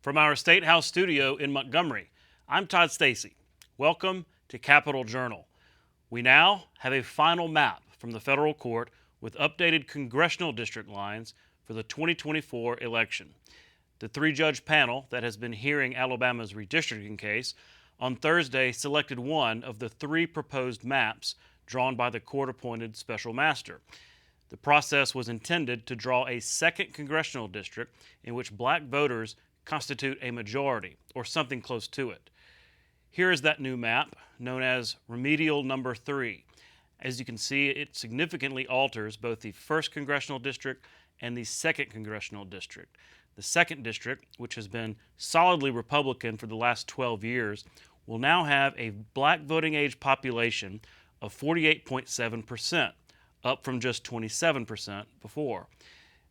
From our State House studio in Montgomery, I'm Todd Stacy. Welcome to Capitol Journal. We now have a final map from the federal court with updated congressional district lines for the 2024 election. The three-judge panel that has been hearing Alabama's redistricting case on Thursday selected one of the three proposed maps drawn by the court-appointed special master. The process was intended to draw a second congressional district in which black voters constitute a majority, or something close to it. Here is that new map, known as Remedial Number 3. As you can see, it significantly alters both the 1st Congressional District and the 2nd Congressional District. The 2nd District, which has been solidly Republican for the last 12 years, will now have a black voting age population of 48.7%, up from just 27% before.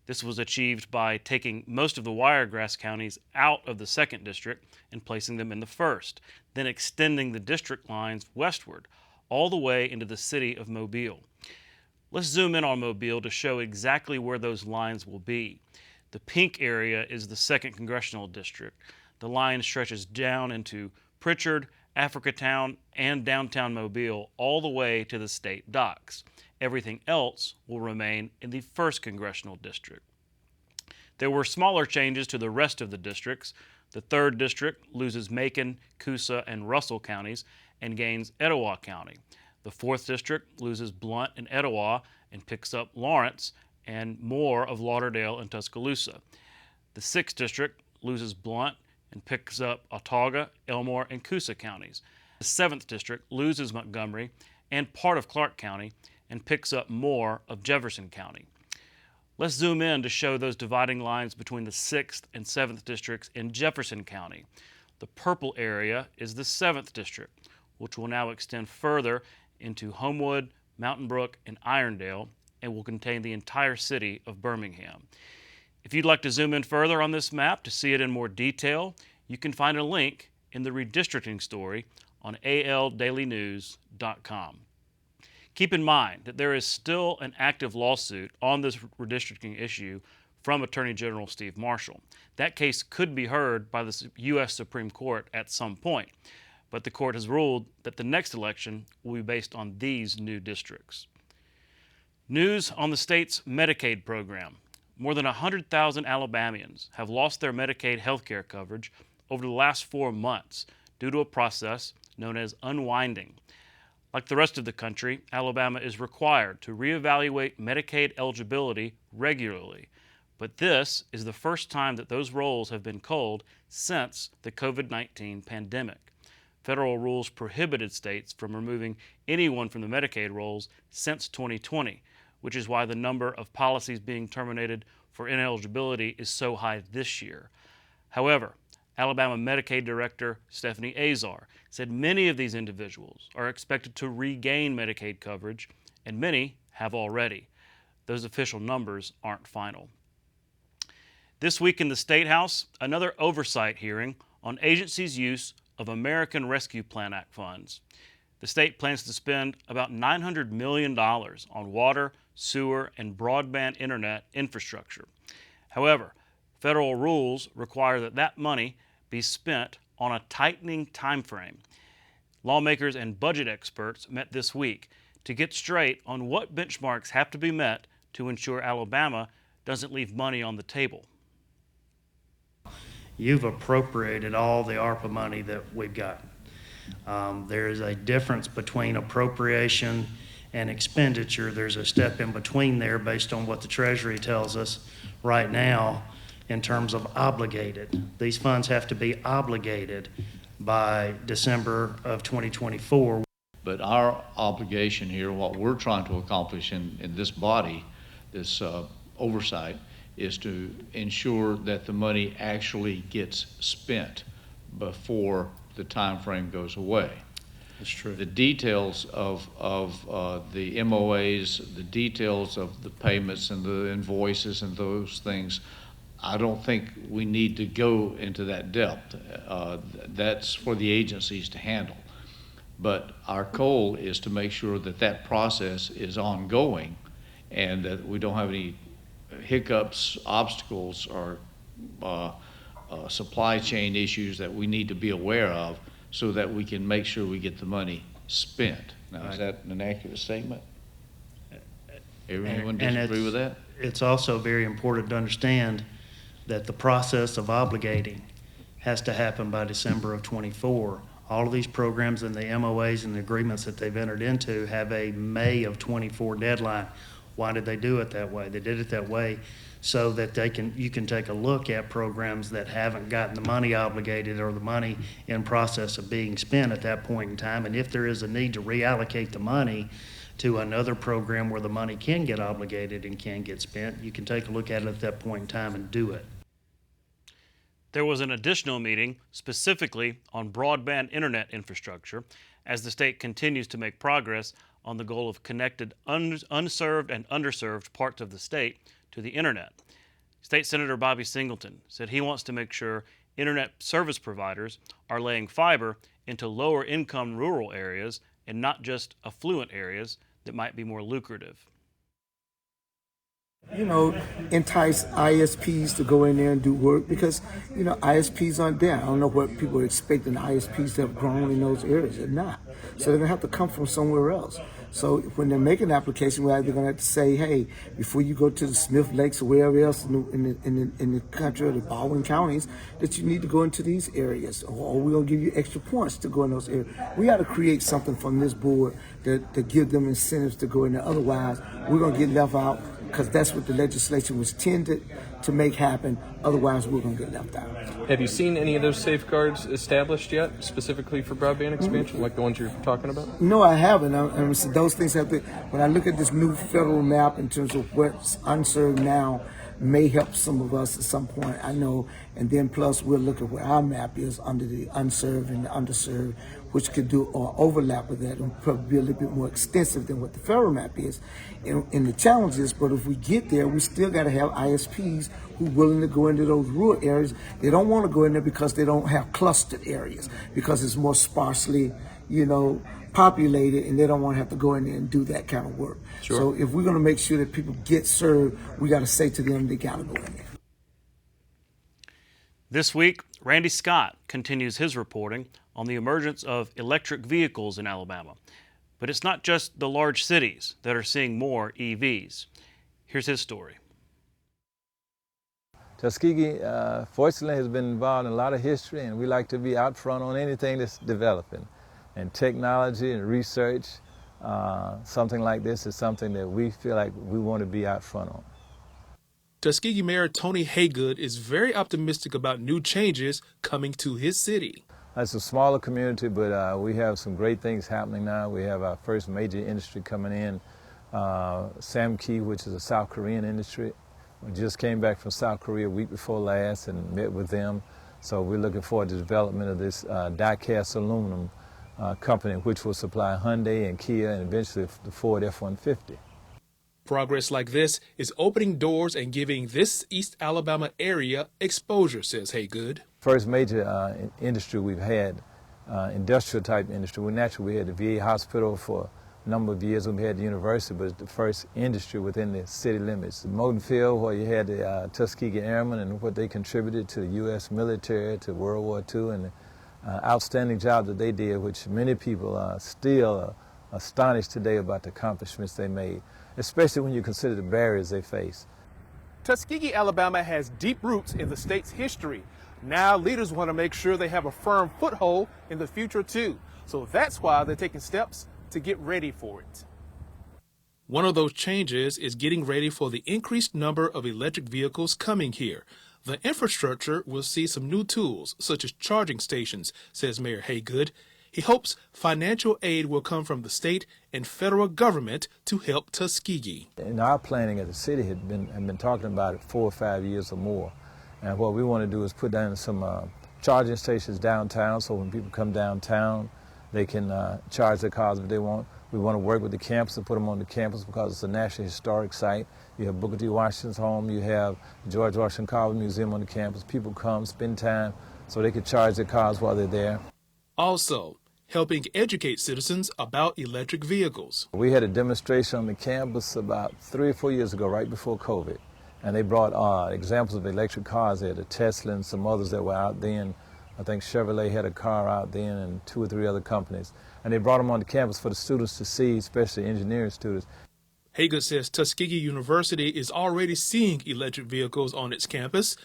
This was achieved by taking most of the Wiregrass counties out of the 2nd District and placing them in the 1st, then extending the district lines westward, all the way into the city of Mobile. Let's zoom in on Mobile to show exactly where those lines will be. The pink area is the 2nd Congressional District. The line stretches down into Pritchard, Africatown, and downtown Mobile, all the way to the state docks. Everything else will remain in the 1st Congressional District. There were smaller changes to the rest of the districts. The 3rd District loses Macon, Coosa, and Russell counties and gains Etowah County. The 4th District loses Blount and Etowah and picks up Lawrence and more of Lauderdale and Tuscaloosa. The 6th District loses Blount and picks up Autauga, Elmore, and Coosa counties. The 7th District loses Montgomery and part of Clark County and picks up more of Jefferson County. Let's zoom in to show those dividing lines between the 6th and 7th districts in Jefferson County. The purple area is the 7th District, which will now extend further into Homewood, Mountain Brook, and Irondale, and will contain the entire city of Birmingham. If you'd like to zoom in further on this map to see it in more detail, you can find a link in the redistricting story on aldailynews.com. Keep in mind that there is still an active lawsuit on this redistricting issue from Attorney General Steve Marshall. That case could be heard by the U.S. Supreme Court at some point, but the court has ruled that the next election will be based on these new districts. News on the state's Medicaid program. More than 100,000 Alabamians have lost their Medicaid health care coverage over the last 4 months due to a process known as unwinding. Like the rest of the country, Alabama is required to reevaluate Medicaid eligibility regularly. But this is the first time that those rolls have been culled since the COVID-19 pandemic. Federal rules prohibited states from removing anyone from the Medicaid rolls since 2020, which is why the number of policies being terminated for ineligibility is so high this year. However, Alabama Medicaid Director Stephanie Azar said many of these individuals are expected to regain Medicaid coverage, and many have already. Those official numbers aren't final. This week in the State House, another oversight hearing on agencies' use of American Rescue Plan Act funds. The state plans to spend about $900 million on water, sewer, and broadband internet infrastructure. However, federal rules require that that money be spent on a tightening time frame. Lawmakers and budget experts met this week to get straight on what benchmarks have to be met to ensure Alabama doesn't leave money on the table. You've appropriated all the ARPA money that we've gotten. There is a difference between appropriation and expenditure. There's a step in between there based on what the Treasury tells us right now in terms of obligated. These funds have to be obligated by December of 2024. But our obligation here, what we're trying to accomplish in this body, this oversight, is to ensure that the money actually gets spent before the time frame goes away. That's true. The details of the MOAs, the details of the payments and the invoices and those things, I don't think we need to go into that depth. That's for the agencies to handle. But our goal is to make sure that that process is ongoing and that we don't have any hiccups, obstacles, or supply chain issues that we need to be aware of so that we can make sure we get the money spent. Now, is that an accurate statement? Everyone disagree with that? It's also very important to understand that the process of obligating has to happen by December of '24. All of these programs and the MOAs and the agreements that they've entered into have a May of '24 deadline. Why did they do it that way? They did it that way so that you can take a look at programs that haven't gotten the money obligated or the money in process of being spent at that point in time. And if there is a need to reallocate the money to another program where the money can get obligated and can get spent, you can take a look at it at that point in time and do it. There was an additional meeting specifically on broadband internet infrastructure as the state continues to make progress on the goal of connected unserved and underserved parts of the state to the internet. State Senator Bobby Singleton said he wants to make sure internet service providers are laying fiber into lower income rural areas and not just affluent areas that might be more lucrative. Entice ISPs to go in there and do work because, ISPs aren't there. I don't know what people are expecting ISPs to have grown in those areas. They're not. So they're going to have to come from somewhere else. So when they're making an application, we're either going to have to say, hey, before you go to the Smith Lakes or wherever else in the country or the Baldwin counties, that you need to go into these areas, or we're going to give you extra points to go in those areas. We got to create something from this board to give them incentives to go in there. Otherwise, we're going to get left out because that's what the legislation was tended to make happen. Otherwise, we're going to get left out. Have you seen any of those safeguards established yet, specifically for broadband expansion, like the ones you're talking about? No, I haven't. So those things have to. When I look at this new federal map in terms of what's unserved now, may help some of us at some point, I know. And then plus we'll look at where our map is under the unserved and the underserved, which could do or overlap with that and probably be a little bit more extensive than what the federal map is. And the challenge is, but if we get there, we still got to have ISPs who are willing to go into those rural areas. They don't want to go in there because they don't have clustered areas, because it's more sparsely, populated, and they don't want to have to go in there and do that kind of work. Sure. So if we're going to make sure that people get served, we got to say to them they got to go in there. This week, Randy Scott continues his reporting on the emergence of electric vehicles in Alabama. But it's not just the large cities that are seeing more EVs. Here's his story. Tuskegee, fortunately, has been involved in a lot of history, and we like to be out front on anything that's developing. And technology and research, something like this is something that we feel like we want to be out front on. Tuskegee Mayor Tony Haygood is very optimistic about new changes coming to his city. It's a smaller community, but we have some great things happening now. We have our first major industry coming in, Samkey, which is a South Korean industry. We just came back from South Korea a week before last and met with them. So we're looking forward to the development of this die-cast aluminum company, which will supply Hyundai and Kia and eventually the Ford F-150. Progress like this is opening doors and giving this East Alabama area exposure, says Haygood. First major industry we've had, industrial type industry. We had the VA hospital for a number of years when we had the university, but it's the first industry within the city limits. The Moton Field, where you had the Tuskegee Airmen and what they contributed to the U.S. military, to World War II, and the outstanding job that they did, which many people are still astonished today about the accomplishments they made, especially when you consider the barriers they face. Tuskegee, Alabama has deep roots in the state's history. Now leaders want to make sure they have a firm foothold in the future too. So that's why they're taking steps to get ready for it. One of those changes is getting ready for the increased number of electric vehicles coming here. The infrastructure will see some new tools, such as charging stations, says Mayor Haygood. He hopes financial aid will come from the state and federal government to help Tuskegee. In our planning at the city had been talking about it 4 or 5 years or more. And what we want to do is put down some charging stations downtown, so when people come downtown, they can charge their cars if they want. We want to work with the campus to put them on the campus because it's a National Historic Site. You have Booker T. Washington's home, you have the George Washington Carver Museum on the campus. People come, spend time, so they can charge their cars while they're there. Also, helping educate citizens about electric vehicles. We had a demonstration on the campus about 3 or 4 years ago, right before COVID. And they brought examples of electric cars. They had a Tesla and some others that were out then. I think Chevrolet had a car out then and 2 or 3 other companies. And they brought them onto campus for the students to see, especially engineering students. Hager says Tuskegee University is already seeing electric vehicles on its campus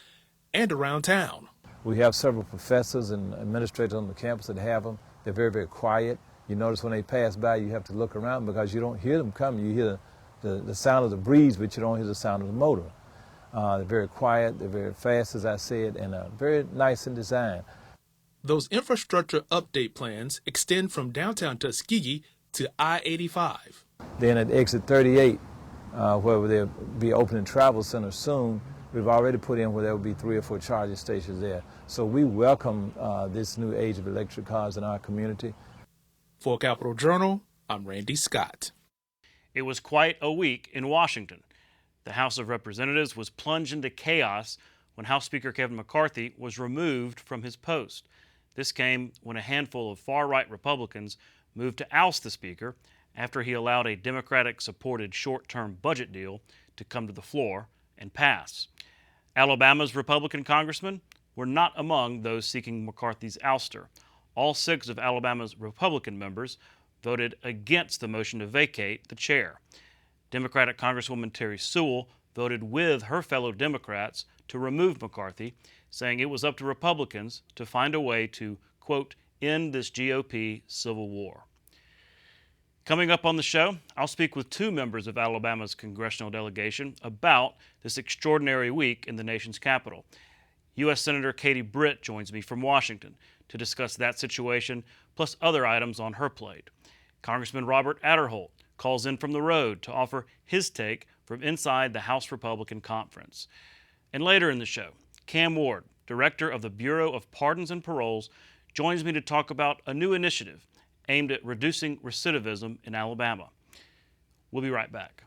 and around town. We have several professors and administrators on the campus that have them. They're very, very quiet. You notice when they pass by, you have to look around because you don't hear them coming. You hear the sound of the breeze, but you don't hear the sound of the motor. They're very quiet, they're very fast, as I said, and very nice in design. Those infrastructure update plans extend from downtown Tuskegee to I-85. Then at exit 38, where they'll be opening travel center soon, we've already put in where there will be 3 or 4 charging stations there. So we welcome this new age of electric cars in our community. For Capital Journal, I'm Randy Scott. It was quite a week in Washington. The House of Representatives was plunged into chaos when House Speaker Kevin McCarthy was removed from his post. This came when a handful of far-right Republicans moved to oust the Speaker after he allowed a Democratic-supported short-term budget deal to come to the floor and pass. Alabama's Republican congressmen were not among those seeking McCarthy's ouster. All 6 of Alabama's Republican members voted against the motion to vacate the chair. Democratic Congresswoman Terry Sewell voted with her fellow Democrats to remove McCarthy, saying it was up to Republicans to find a way to, quote, end this GOP civil war. Coming up on the show, I'll speak with 2 members of Alabama's congressional delegation about this extraordinary week in the nation's capital. U.S. Senator Katie Britt joins me from Washington to discuss that situation, plus other items on her plate. Congressman Robert Adderholt calls in from the road to offer his take from inside the House Republican Conference. And later in the show, Cam Ward, director of the Bureau of Pardons and Paroles, joins me to talk about a new initiative aimed at reducing recidivism in Alabama. We'll be right back.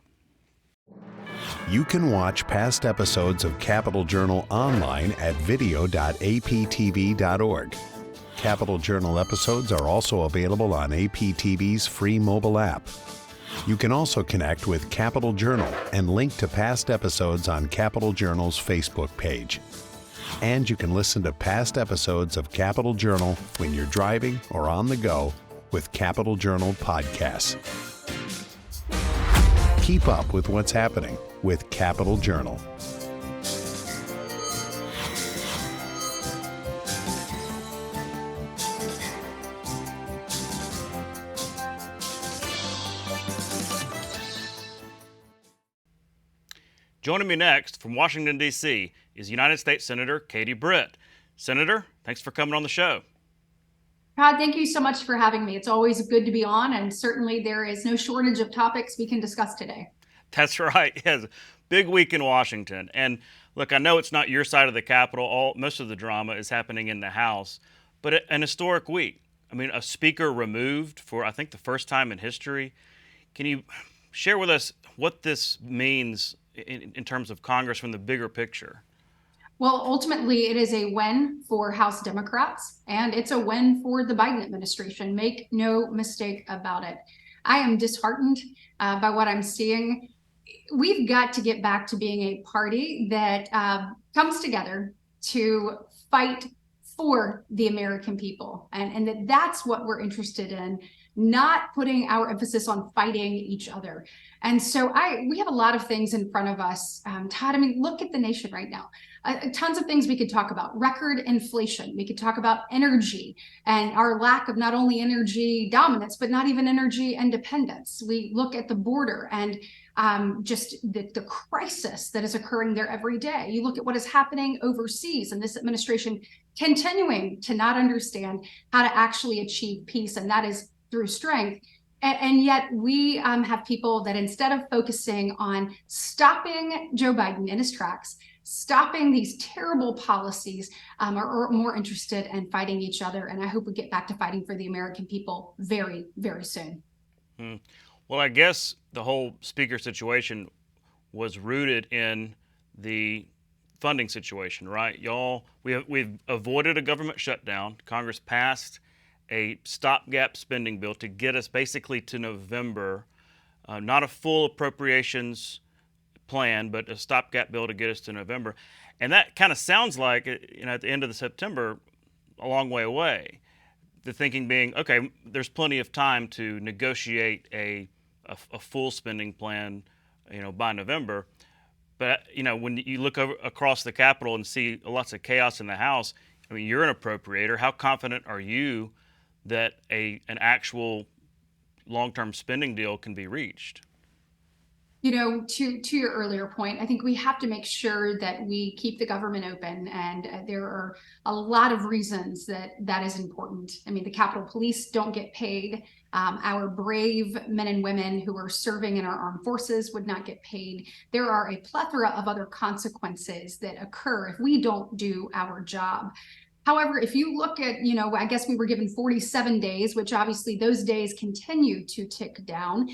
You can watch past episodes of Capital Journal online at video.aptv.org. Capital Journal episodes are also available on APTV's free mobile app. You can also connect with Capital Journal and link to past episodes on Capital Journal's Facebook page. And you can listen to past episodes of Capital Journal when you're driving or on the go with Capital Journal podcasts. Keep up with what's happening with Capital Journal. Joining me next from Washington, D.C. is United States Senator Katie Britt. Senator, thanks for coming on the show. Todd, thank you so much for having me. It's always good to be on, and certainly there is no shortage of topics we can discuss today. That's right. Yes, big week in Washington. And look, I know it's not your side of the Capitol. Most of the drama is happening in the House, but an historic week. I mean, a speaker removed for, I think, the first time in history. Can you share with us what this means in terms of Congress from the bigger picture? Well, ultimately, it is a win for House Democrats, and it's a win for the Biden administration. Make no mistake about it. I am disheartened by what I'm seeing. We've got to get back to being a party that comes together to fight for the American people, and that's what we're interested in, not putting our emphasis on fighting each other. And so we have a lot of things in front of us. Todd, I mean, look at the nation right now. Tons of things we could talk about. Record inflation. We could talk about energy and our lack of not only energy dominance, but not even energy independence. We look at the border and just the crisis that is occurring there every day. You look at what is happening overseas, and this administration continuing to not understand how to actually achieve peace, and that is through strength. And yet we have people that instead of focusing on stopping Joe Biden in his tracks, stopping these terrible policies, are more interested in fighting each other. And I hope we get back to fighting for the American people very, very soon. Well, I guess the whole speaker situation was rooted in the funding situation, right? We've avoided a government shutdown. Congress passed a stopgap spending bill to get us basically to November, not a full appropriations plan, but a stopgap bill to get us to November. And that kind of sounds like, at the end of the September, a long way away. The thinking being, okay, there's plenty of time to negotiate a full spending plan, by November. But, when you look across the Capitol and see lots of chaos in the House, I mean, you're an appropriator. How confident are you that an actual long-term spending deal can be reached? To your earlier point, I think we have to make sure that we keep the government open, and there are a lot of reasons that is important. I mean, the Capitol Police don't get paid. Our brave men and women who are serving in our armed forces would not get paid. There are a plethora of other consequences that occur if we don't do our job. However, if you look at, I guess we were given 47 days, which obviously those days continue to tick down.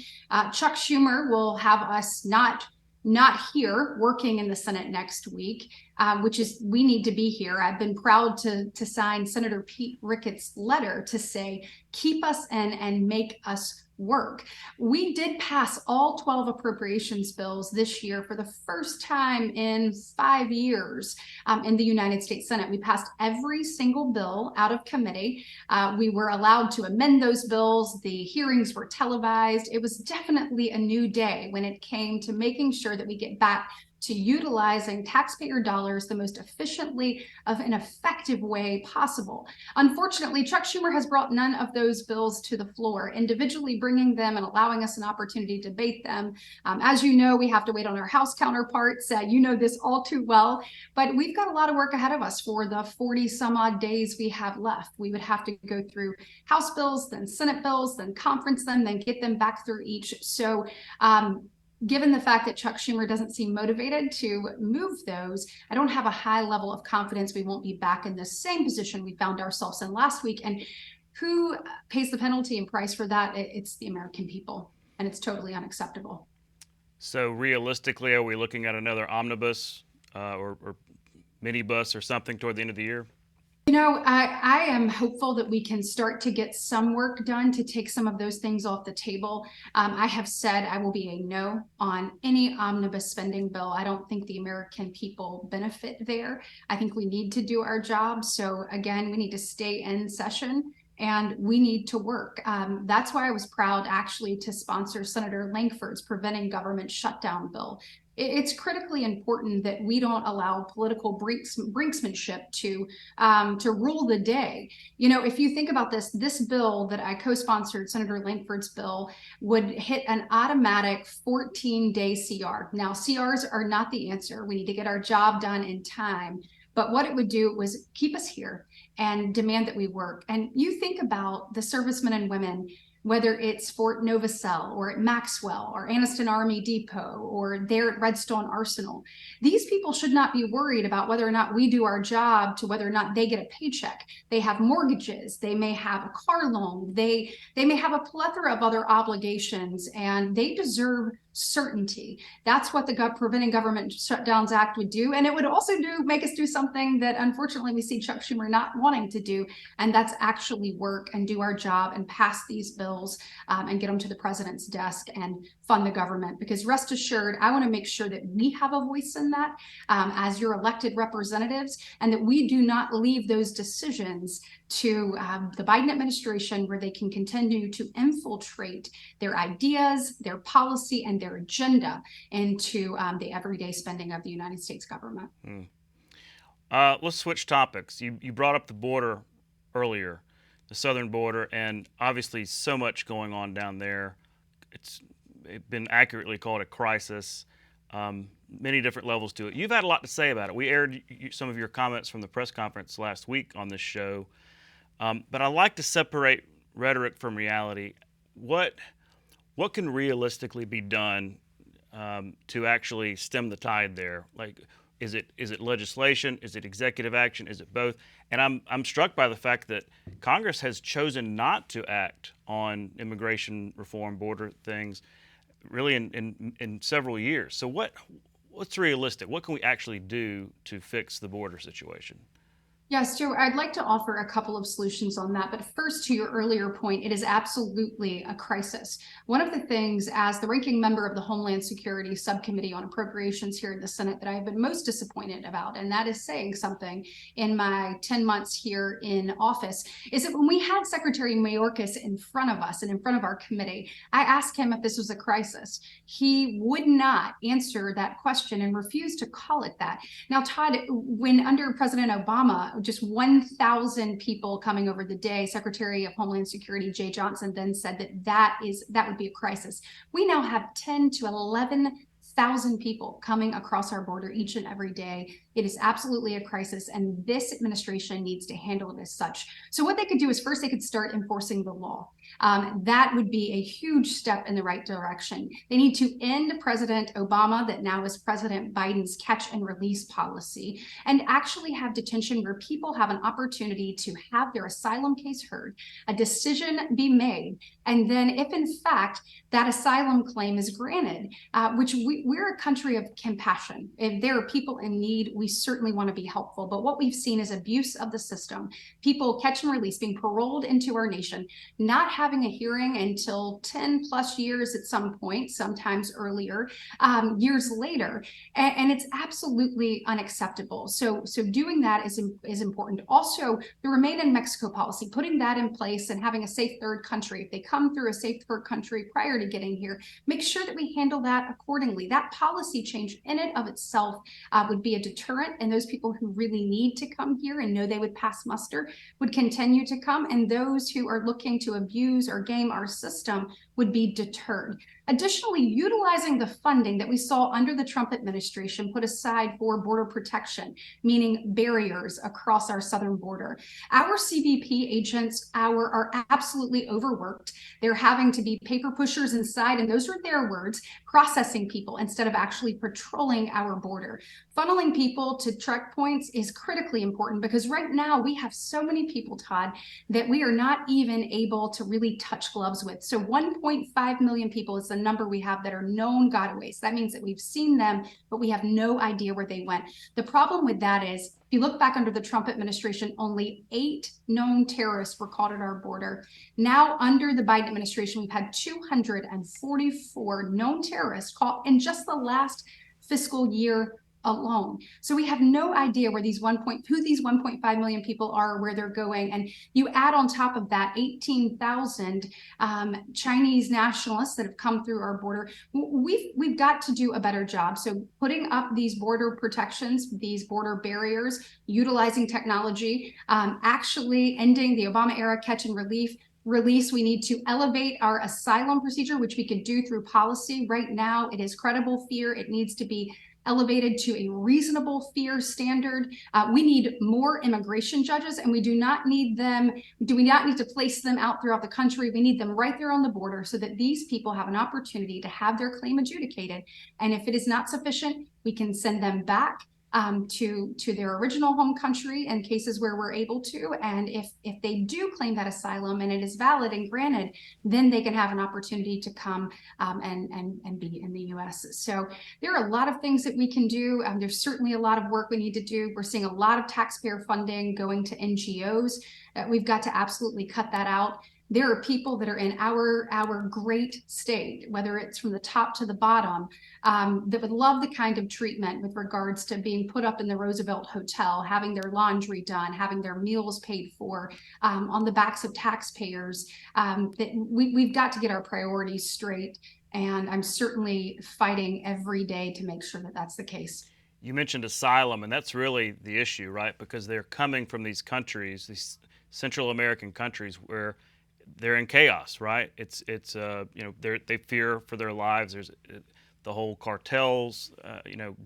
Chuck Schumer will have us not here working in the Senate next week, which is, we need to be here. I've been proud to sign Senator Pete Ricketts' letter to say, keep us in and make us work. We did pass all 12 appropriations bills this year for the first time in 5 years in the United States Senate. We passed every single bill out of committee. We were allowed to amend those bills. The hearings were televised. It was definitely a new day when it came to making sure that we get back to utilizing taxpayer dollars the most efficiently of an effective way possible. Unfortunately, Chuck Schumer has brought none of those bills to the floor, individually bringing them and allowing us an opportunity to debate them. As you know, we have to wait on our House counterparts. You know this all too well, but we've got a lot of work ahead of us for the 40 some odd days we have left. We would have to go through House bills, then Senate bills, then conference them, then get them back through each. So, given the fact that Chuck Schumer doesn't seem motivated to move those, I don't have a high level of confidence we won't be back in the same position we found ourselves in last week. And who pays the penalty and price for that? It's the American people, and it's totally unacceptable. So realistically, are we looking at another omnibus or minibus or something toward the end of the year? I am hopeful that we can start to get some work done to take some of those things off the table. I have said I will be a no on any omnibus spending bill. I don't think the American people benefit there. I think we need to do our job. So again, we need to stay in session and we need to work. That's why I was proud actually to sponsor Senator Lankford's Preventing Government Shutdown bill. It's critically important that we don't allow political brinksmanship to rule the day. If you think about this bill that I co-sponsored, Senator Lankford's bill, would hit an automatic 14-day CR. Now, CRs are not the answer. We need to get our job done in time. But what it would do was keep us here and demand that we work. And you think about the servicemen and women, whether it's Fort Novacell or at Maxwell or Anniston Army Depot or there at Redstone Arsenal. These people should not be worried about whether or not we do our job to whether or not they get a paycheck. They have mortgages, they may have a car loan, they may have a plethora of other obligations, and they deserve certainty. That's what the Preventing Government Shutdowns Act would do. And it would also make us do something that unfortunately we see Chuck Schumer not wanting to do. And that's actually work and do our job and pass these bills and get them to the president's desk and fund the government. Because rest assured, I want to make sure that we have a voice in that as your elected representatives, and that we do not leave those decisions to the Biden administration, where they can continue to infiltrate their ideas, their policy, and their agenda into the everyday spending of the United States government. Let's switch topics. You brought up the border earlier, the southern border, and obviously so much going on down there. It's been accurately called a crisis. Many different levels to it. You've had a lot to say about it. We aired some of your comments from the press conference last week on this show. But I like to separate rhetoric from reality. What can realistically be done to actually stem the tide there? Like, is it legislation? Is it executive action? Is it both? And I'm struck by the fact that Congress has chosen not to act on immigration reform, border things, really in several years. So what's realistic? What can we actually do to fix the border situation? Yes, Joe, I'd like to offer a couple of solutions on that. But first, to your earlier point, it is absolutely a crisis. One of the things, as the ranking member of the Homeland Security Subcommittee on Appropriations here in the Senate, that I have been most disappointed about, and that is saying something in my 10 months here in office, is that when we had Secretary Mayorkas in front of us and in front of our committee, I asked him if this was a crisis. He would not answer that question and refused to call it that. Now, Todd, when under President Obama, just 1,000 people coming over the day, Secretary of Homeland Security Jay Johnson then said that would be a crisis. We now have 10 to 11,000 people coming across our border each and every day. It is absolutely a crisis, and this administration needs to handle it as such. So what they could do is first they could start enforcing the law. That would be a huge step in the right direction. They need to end President Obama, that now is President Biden's catch and release policy, and actually have detention where people have an opportunity to have their asylum case heard, a decision be made, and then if in fact that asylum claim is granted, which we're a country of compassion. If there are people in need, we certainly want to be helpful. But what we've seen is abuse of the system, people catch and release, being paroled into our nation, not having a hearing until 10 plus years at some point, sometimes earlier, years later. And it's absolutely unacceptable. So doing that is important. Also, the Remain in Mexico policy, putting that in place and having a safe third country. If they come through a safe third country prior to getting here, make sure that we handle that accordingly. That policy change in and of itself would be a deterrent, and those people who really need to come here and know they would pass muster would continue to come, and those who are looking to abuse or game our system would be deterred. Additionally, utilizing the funding that we saw under the Trump administration put aside for border protection, meaning barriers across our southern border. Our CBP agents are absolutely overworked. They're having to be paper pushers inside, and those are their words, processing people instead of actually patrolling our border. Funneling people to checkpoints is critically important because right now we have so many people, Todd, that we are not even able to really touch gloves with. So 1.5 million people is the number we have that are known gotaways. That means that we've seen them, but we have no idea where they went. The problem with that is, if you look back under the Trump administration, only 8 known terrorists were caught at our border. Now, under the Biden administration, we've had 244 known terrorists caught in just the last fiscal year alone. So we have no idea where these 1.5 million people are, where they're going. And you add on top of that 18,000 Chinese nationalists that have come through our border. We've got to do a better job. So putting up these border protections, these border barriers, utilizing technology, actually ending the Obama era catch and release. We need to elevate our asylum procedure, which we could do through policy. Right now, it is credible fear. It needs to be elevated to a reasonable fear standard. We need more immigration judges, and we do not need to place them out throughout the country. We need them right there on the border so that these people have an opportunity to have their claim adjudicated. And if it is not sufficient, we can send them back to their original home country in cases where we're able to. And if they do claim that asylum and it is valid and granted, then they can have an opportunity to come and be in the U.S. So there are a lot of things that we can do. There's certainly a lot of work we need to do. We're seeing a lot of taxpayer funding going to NGOs. We've got to absolutely cut that out. There are people that are in our great state, whether it's from the top to the bottom, that would love the kind of treatment with regards to being put up in the Roosevelt Hotel, having their laundry done, having their meals paid for on the backs of taxpayers. That we've got to get our priorities straight. And I'm certainly fighting every day to make sure that that's the case. You mentioned asylum, and that's really the issue, right? Because they're coming from these countries, these Central American countries, where they're in chaos, right? It's they fear for their lives. There's the whole cartels,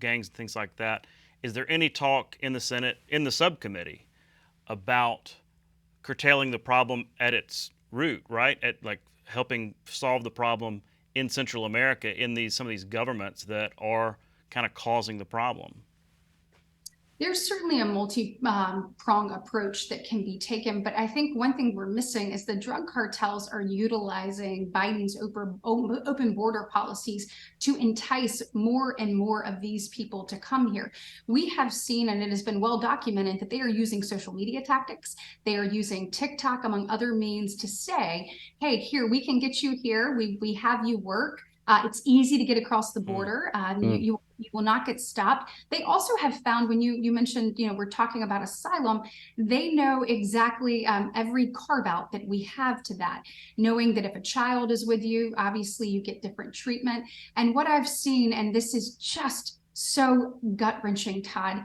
gangs and things like that. Is there any talk in the Senate, in the subcommittee, about curtailing the problem at its root, right? At like helping solve the problem in Central America, in some of these governments that are kind of causing the problem? There's certainly a multi-prong approach that can be taken, but I think one thing we're missing is the drug cartels are utilizing Biden's open border policies to entice more and more of these people to come here. We have seen, and it has been well documented, that they are using social media tactics. They are using TikTok, among other means, to say, hey, here, we can get you here. We have you work. It's easy to get across the border. You will not get stopped. They also have found, when you mentioned, we're talking about asylum, they know exactly every carve out that we have to that, knowing that if a child is with you, obviously you get different treatment. And what I've seen, and this is just so gut-wrenching, Todd,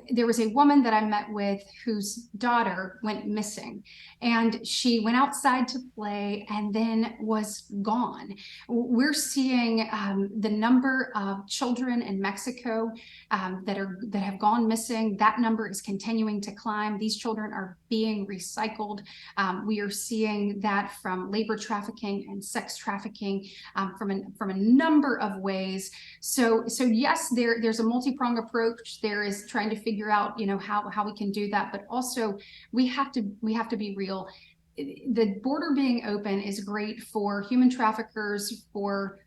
there was a woman that I met with whose daughter went missing, and she went outside to play and then was gone. We're seeing the number of children in Mexico that have gone missing. That number is continuing to climb. These children are being recycled. We are seeing that from labor trafficking and sex trafficking, from a number of ways. So yes, there's a multi-pronged approach. There is trying to figure out, how we can do that, but also we have to be real. The border being open is great for human traffickers, for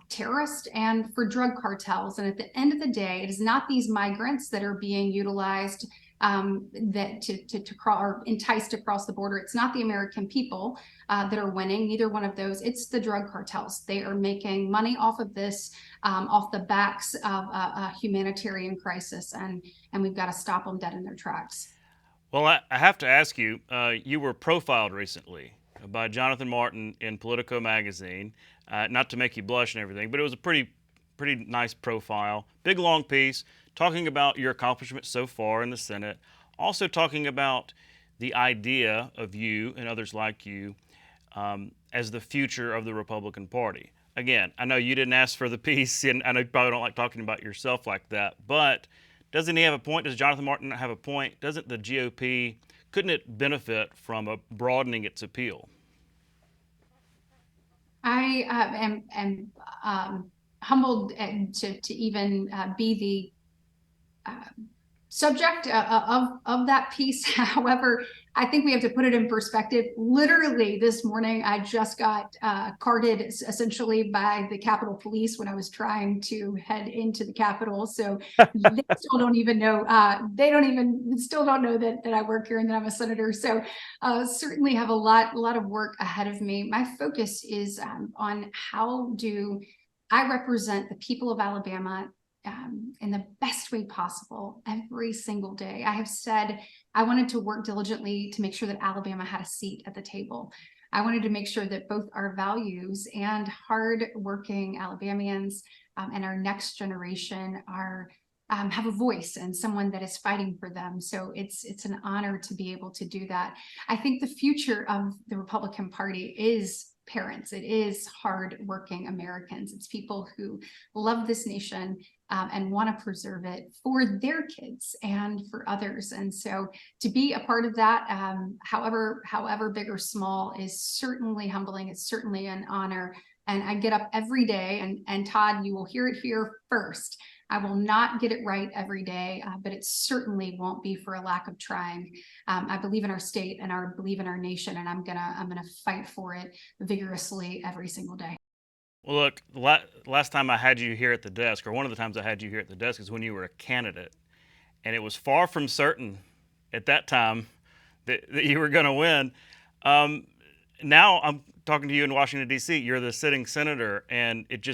terrorists, and for drug cartels. And at the end of the day, it is not these migrants that are being utilized that are enticed to cross the border. It's not the American people that are winning, neither one of those. It's the drug cartels. They are making money off of this, off the backs of a humanitarian crisis, and we've got to stop them dead in their tracks. Well, I have to ask you, you were profiled recently by Jonathan Martin in Politico magazine, not to make you blush and everything, but it was a pretty nice profile, big long piece, talking about your accomplishments so far in the Senate, also talking about the idea of you and others like you as the future of the Republican Party. Again, I know you didn't ask for the piece, and I know you probably don't like talking about yourself like that, but doesn't he have a point? Does Jonathan Martin have a point? Doesn't the GOP, couldn't it benefit from broadening its appeal? I am humbled to even be the subject of that piece. However, I think we have to put it in perspective. Literally this morning, I just got carded essentially by the Capitol Police when I was trying to head into the Capitol. So they still don't even know. Still don't know that I work here and that I'm a senator. So certainly have a lot of work ahead of me. My focus is on how do I represent the people of Alabama in the best way possible every single day. I have said I wanted to work diligently to make sure that Alabama had a seat at the table. I wanted to make sure that both our values and hard-working Alabamians and our next generation are have a voice and someone that is fighting for them. So it's an honor to be able to do that. I think the future of the Republican Party is parents. It is hard-working Americans. It's people who love this nation and want to preserve it for their kids and for others. And so to be a part of that, however big or small, is certainly humbling. It's certainly an honor. And I get up every day, and Todd, you will hear it here first. I will not get it right every day, but it certainly won't be for a lack of trying. I believe in our state and I believe in our nation, and I'm gonna fight for it vigorously every single day. Well, look, last time I had you here at the desk, or one of the times I had you here at the desk, is when you were a candidate, and it was far from certain at that time that you were going to win. Now I'm talking to you in Washington, D.C. You're the sitting senator, and it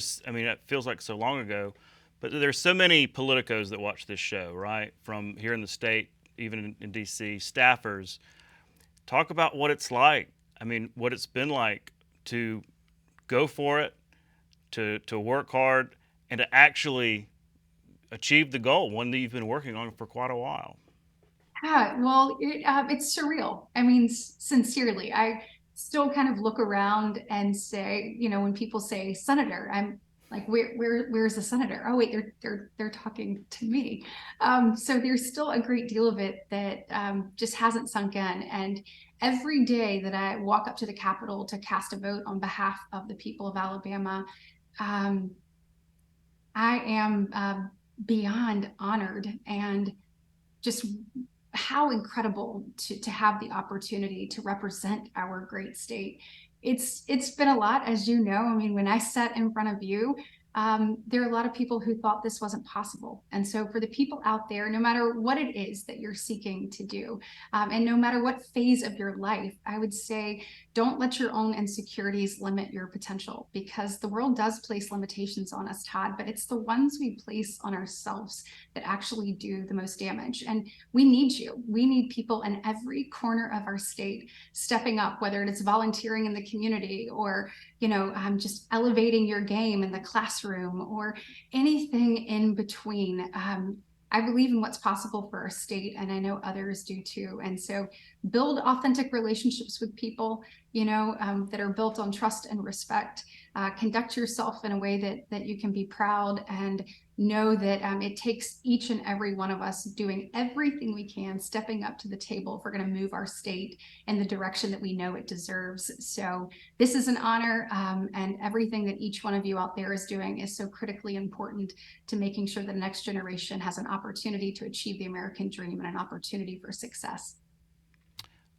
feels like so long ago. But there's so many politicos that watch this show, right? From here in the state, even in D.C., staffers. Talk about what it's like. I mean, what it's been like to go for it, to work hard, and to actually achieve the goal, one that you've been working on for quite a while. Yeah, well, it's surreal. I mean, sincerely, I still kind of look around and say, when people say senator, I'm like, where's the senator? Oh wait, they're talking to me. So there's still a great deal of it that just hasn't sunk in. And every day that I walk up to the Capitol to cast a vote on behalf of the people of Alabama, I am beyond honored and just how incredible to have the opportunity to represent our great state. It's been a lot, as you know. I mean, when I sat in front of you, there are a lot of people who thought this wasn't possible. And so for the people out there, no matter what it is that you're seeking to do, and no matter what phase of your life, I would say, don't let your own insecurities limit your potential, because the world does place limitations on us, Todd, but it's the ones we place on ourselves that actually do the most damage. And we need you. We need people in every corner of our state stepping up, whether it's volunteering in the community or, just elevating your game in the classroom or anything in between. I believe in what's possible for our state, and I know others do too. And so build authentic relationships with people, that are built on trust and respect. Conduct yourself in a way that you can be proud, and know that it takes each and every one of us doing everything we can, stepping up to the table if we're going to move our state in the direction that we know it deserves. So this is an honor, and everything that each one of you out there is doing is so critically important to making sure the next generation has an opportunity to achieve the American dream and an opportunity for success.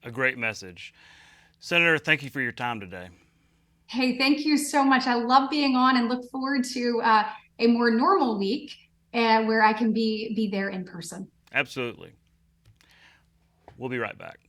A great message. Senator, thank you for your time today. Hey, thank you so much. I love being on and look forward to a more normal week where I can be there in person. Absolutely. We'll be right back.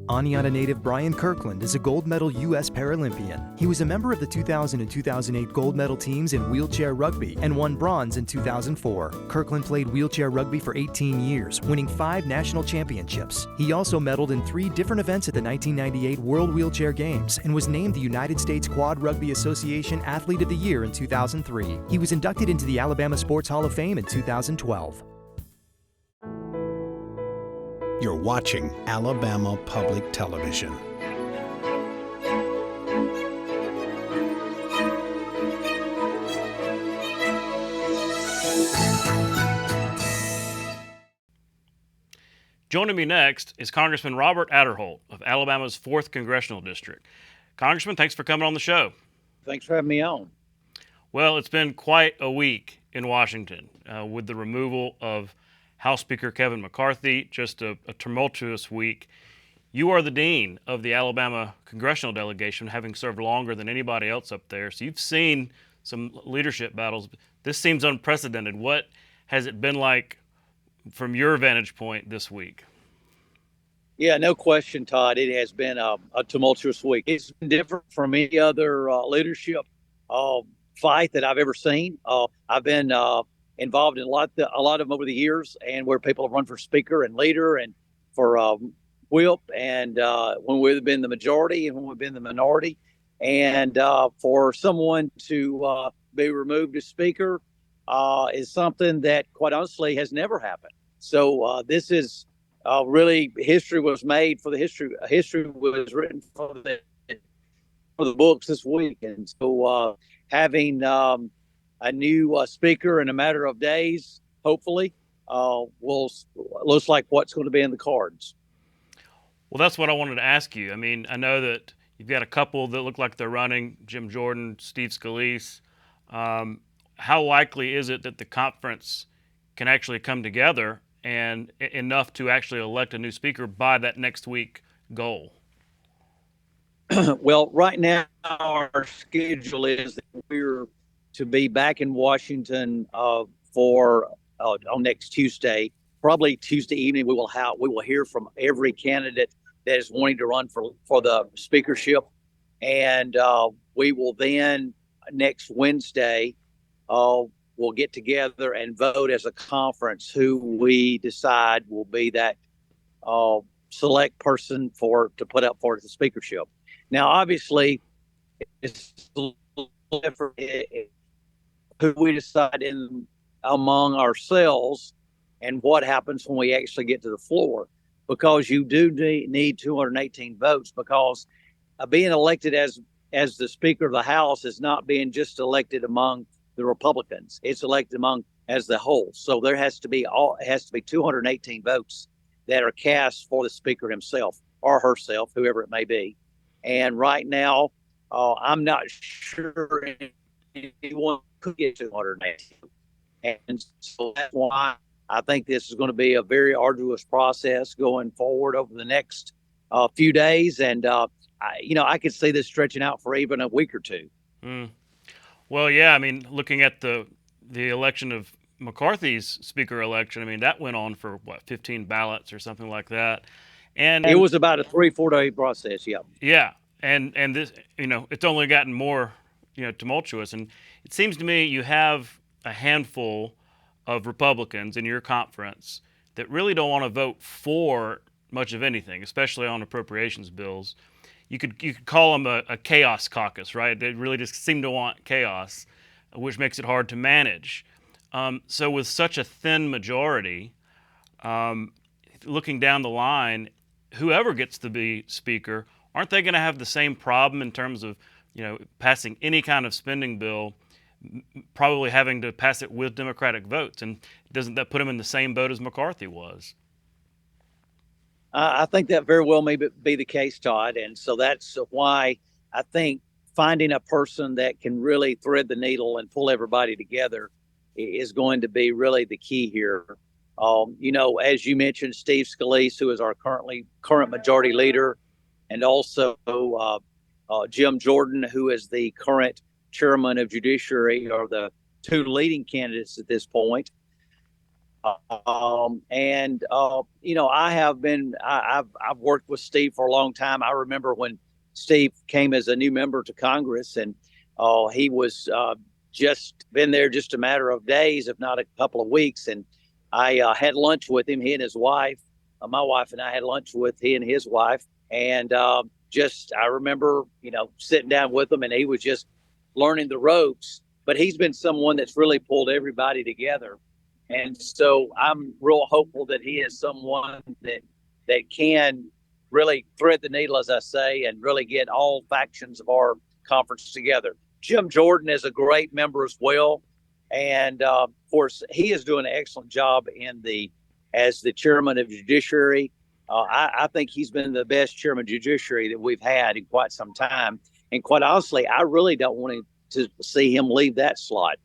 Aniana native Brian Kirkland is a gold medal U.S. Paralympian. He was a member of the 2000 and 2008 gold medal teams in wheelchair rugby and won bronze in 2004. Kirkland played wheelchair rugby for 18 years, winning 5 national championships. He also medaled in 3 different events at the 1998 World Wheelchair Games and was named the United States Quad Rugby Association Athlete of the Year in 2003. He was inducted into the Alabama Sports Hall of Fame in 2012. You're watching Alabama Public Television. Joining me next is Congressman Robert Adderholt of Alabama's 4th Congressional District. Congressman, thanks for coming on the show. Thanks for having me on. Well, it's been quite a week in Washington with the removal of House Speaker Kevin McCarthy, just a tumultuous week. You are the dean of the Alabama Congressional Delegation, having served longer than anybody else up there. So you've seen some leadership battles. This seems unprecedented. What has it been like from your vantage point this week? Yeah, no question, Todd. It has been a tumultuous week. It's been different from any other leadership fight that I've ever seen. I've been involved in a lot of them over the years, and where people have run for speaker and leader and for whip, and when we've been the majority and when we've been the minority, and for someone to be removed as speaker is something that, quite honestly, has never happened. So this is really, history was made for the history. History was written for the books this week, and so having a new speaker in a matter of days, hopefully, looks like what's going to be in the cards. Well, that's what I wanted to ask you. I mean, I know that you've got a couple that look like they're running, Jim Jordan, Steve Scalise. How likely is it that the conference can actually come together and enough to actually elect a new speaker by that next week goal? Well, right now our schedule is that we're to be back in Washington for on next Tuesday. Probably Tuesday evening, we will hear from every candidate that is wanting to run for the speakership, and we will then next Wednesday we'll get together and vote as a conference who we decide will be that select person to put up for the speakership. Now, obviously, it's a little different who we decide among ourselves and what happens when we actually get to the floor, because you do need 218 votes, because being elected as the Speaker of the House is not being just elected among the Republicans. It's elected as the whole. So there has to be 218 votes that are cast for the Speaker himself or herself, whoever it may be. And right now, I'm not sure anyone could get 218. And so that's why I think this is going to be a very arduous process going forward over the next few days. And, I could see this stretching out for even a week or two. Mm. Well, yeah, I mean, looking at the election of McCarthy's speaker election, I mean, that went on for what, 15 ballots or something like that. It was about a 3-4 day process. Yeah. Yeah, and this, it's only gotten more, tumultuous. And it seems to me you have a handful of Republicans in your conference that really don't want to vote for much of anything, especially on appropriations bills. You could call them a chaos caucus, right? They really just seem to want chaos, which makes it hard to manage. So with such a thin majority, looking down the line, whoever gets to be speaker, aren't they going to have the same problem in terms of, passing any kind of spending bill, probably having to pass it with Democratic votes? And doesn't that put them in the same boat as McCarthy was? I think that very well may be the case, Todd. And so that's why I think finding a person that can really thread the needle and pull everybody together is going to be really the key here. As you mentioned, Steve Scalise, who is our current majority leader, and also Jim Jordan, who is the current chairman of Judiciary, are the two leading candidates at this point. I've worked with Steve for a long time. I remember when Steve came as a new member to Congress, and he was just been there just a matter of days, if not a couple of weeks. And I had lunch with him, he and his wife. My wife and I had lunch with he and his wife, and I remember, sitting down with him, and he was just learning the ropes. But he's been someone that's really pulled everybody together. And so I'm real hopeful that he is someone that can really thread the needle, as I say, and really get all factions of our conference together. Jim Jordan is a great member as well. And of course, he is doing an excellent job as the chairman of Judiciary. I think he's been the best chairman of Judiciary that we've had in quite some time. And quite honestly, I really don't want to see him leave that slot.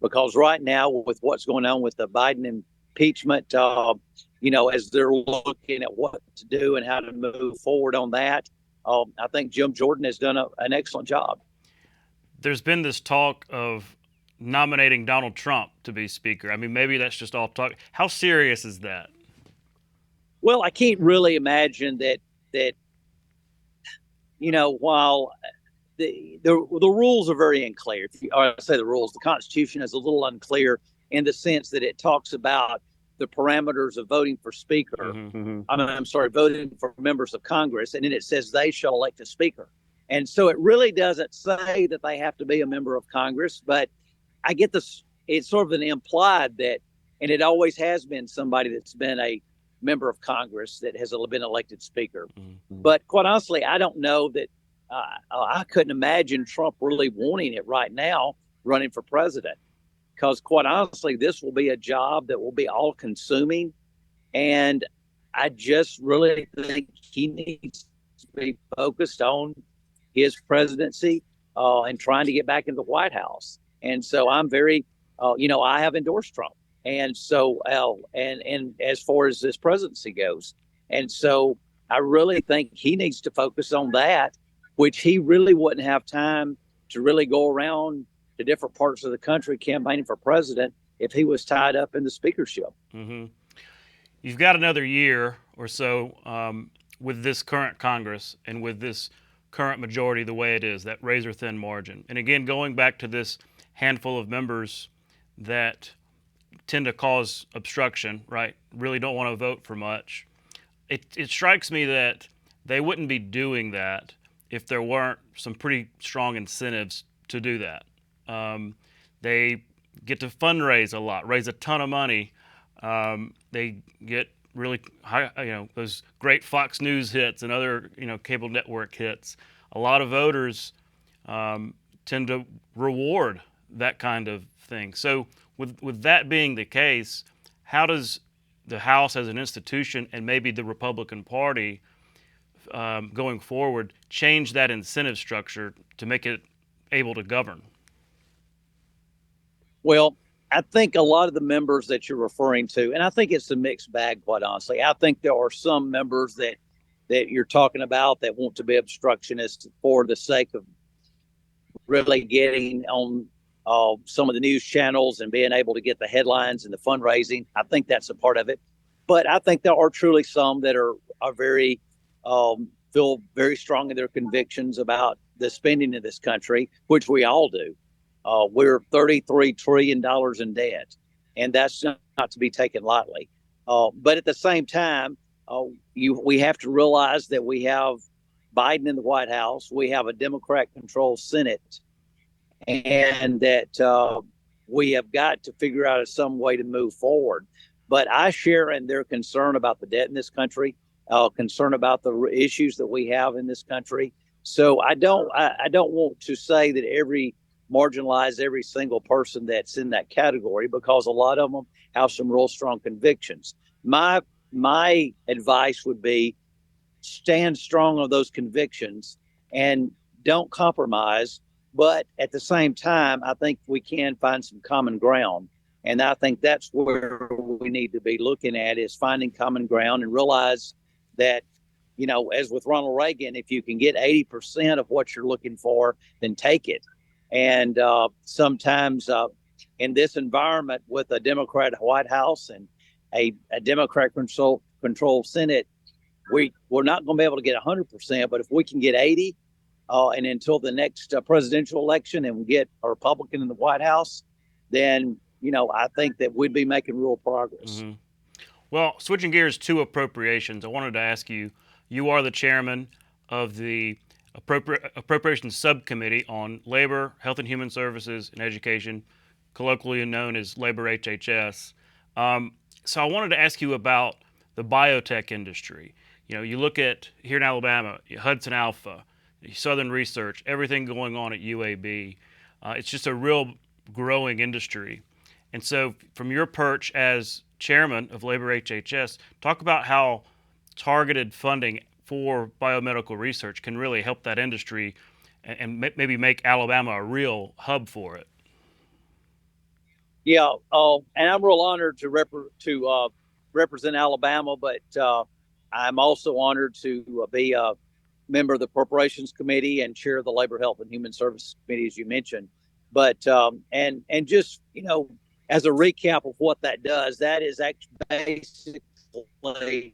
Because right now, with what's going on with the Biden impeachment, as they're looking at what to do and how to move forward on that, I think Jim Jordan has done an excellent job. There's been this talk of nominating Donald Trump to be speaker. I mean, maybe that's just all talk. How serious is that? Well, I can't really imagine that while the rules are very unclear. I say the rules. The Constitution is a little unclear in the sense that it talks about the parameters of voting for speaker. Voting for members of Congress, and then it says they shall elect a speaker. And so it really doesn't say that they have to be a member of Congress, but I get this. It's sort of an implied that, and it always has been somebody that's been a member of Congress that has been elected speaker. But quite honestly, I don't know that. I couldn't imagine Trump really wanting it right now, running for president, because quite honestly, this will be a job that will be all consuming. And I just really think he needs to be focused on his presidency and trying to get back into the White House. And so I'm very, I have endorsed Trump. And so, and as far as this presidency goes. And so I really think he needs to focus on that, which he really wouldn't have time to really go around to different parts of the country campaigning for president if he was tied up in the speakership. Mm-hmm. You've got another year or so with this current Congress and with this current majority the way it is, that razor-thin margin. And again, going back to this handful of members that tend to cause obstruction, right, really don't want to vote for much, it strikes me that they wouldn't be doing that if there weren't some pretty strong incentives to do that. They get to fundraise a lot, raise a ton of money. They get really high, those great Fox News hits and other, cable network hits. A lot of voters tend to reward that kind of thing. So with that being the case, how does the House as an institution and maybe the Republican Party going forward change that incentive structure to make it able to govern? Well, I think a lot of the members that you're referring to, and I think it's a mixed bag, quite honestly. I think there are some members that you're talking about that want to be obstructionists for the sake of really getting on some of the news channels and being able to get the headlines and the fundraising. I think that's a part of it. But I think there are truly some that are very feel very strong in their convictions about the spending of this country, which we all do. We're $33 trillion in debt, and that's not to be taken lightly. But at the same time, we have to realize that we have Biden in the White House, we have a Democrat-controlled Senate, and that we have got to figure out some way to move forward. But I share in their concern about the debt in this country, concern about the issues that we have in this country. So I don't want to say that marginalize every single person that's in that category, because a lot of them have some real strong convictions. My advice would be stand strong on those convictions and don't compromise. But at the same time, I think we can find some common ground. And I think that's where we need to be looking at, is finding common ground and realize that, as with Ronald Reagan, if you can get 80% of what you're looking for, then take it. And sometimes in this environment with a Democrat White House and a Democrat controlled Senate, we're not going to be able to get 100%, but if we can get 80, and until the next presidential election and we get a Republican in the White House, then, I think that we'd be making real progress. Mm-hmm. Well, switching gears to appropriations, I wanted to ask you, you are the chairman of the Appropriations Subcommittee on Labor, Health and Human Services, and Education, colloquially known as Labor HHS. So I wanted to ask you about the biotech industry. You look at here in Alabama, Hudson Alpha, Southern Research, everything going on at UAB. It's just a real growing industry. And so from your perch as chairman of Labor HHS, talk about how targeted funding for biomedical research can really help that industry and maybe make Alabama a real hub for it. Yeah, and I'm real honored to represent Alabama, but I'm also honored to be a member of the Appropriations Committee and chair of the Labor, Health, and Human Services Committee, as you mentioned. But and just as a recap of what that does, that is actually basically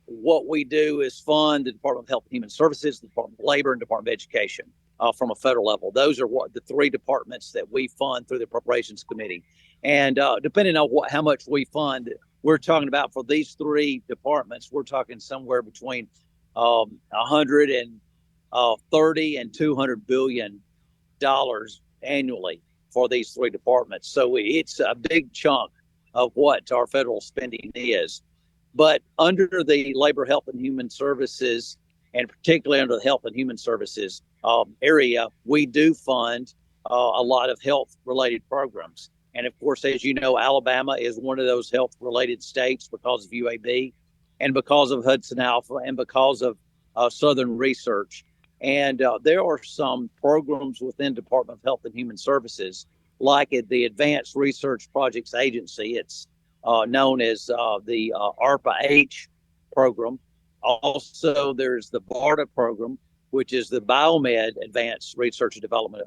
what we do is fund the Department of Health and Human Services, the Department of Labor, and Department of Education from a federal level. Those are what the three departments that we fund through the Appropriations Committee. And depending on how much we fund, we're talking about for these three departments, we're talking somewhere between 130 and $200 billion annually for these three departments. So it's a big chunk of what our federal spending is. But under the Labor, Health, and Human Services, and particularly under the Health and Human Services area, we do fund a lot of health-related programs. And of course, as you know, Alabama is one of those health-related states because of UAB and because of Hudson Alpha and because of Southern Research. And there are some programs within Department of Health and Human Services, like at the Advanced Research Projects Agency. It's known as the ARPA-H program. Also, there's the BARDA program, which is the Biomed Advanced Research and Development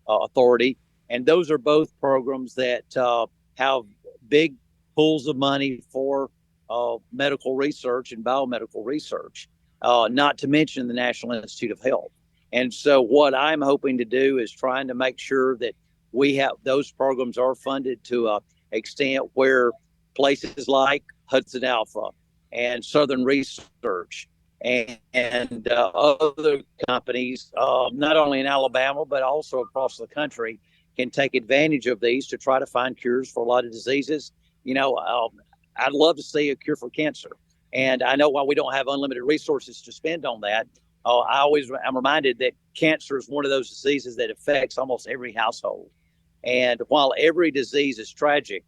Authority. And those are both programs that have big pools of money for medical research and biomedical research, not to mention the National Institute of Health. And so what I'm hoping to do is trying to make sure that we have those programs are funded to an extent where places like Hudson Alpha and Southern Research and other companies, not only in Alabama, but also across the country, can take advantage of these to try to find cures for a lot of diseases. I'd love to see a cure for cancer. And I know while we don't have unlimited resources to spend on that, I'm reminded that cancer is one of those diseases that affects almost every household. And while every disease is tragic,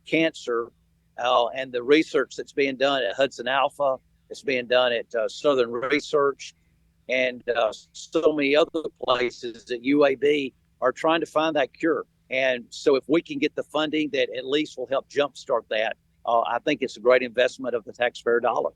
cancer and the research that's being done at Hudson Alpha, it's being done at Southern Research, and so many other places at UAB are trying to find that cure. And so if we can get the funding that at least will help jumpstart that, I think it's a great investment of the taxpayer dollar.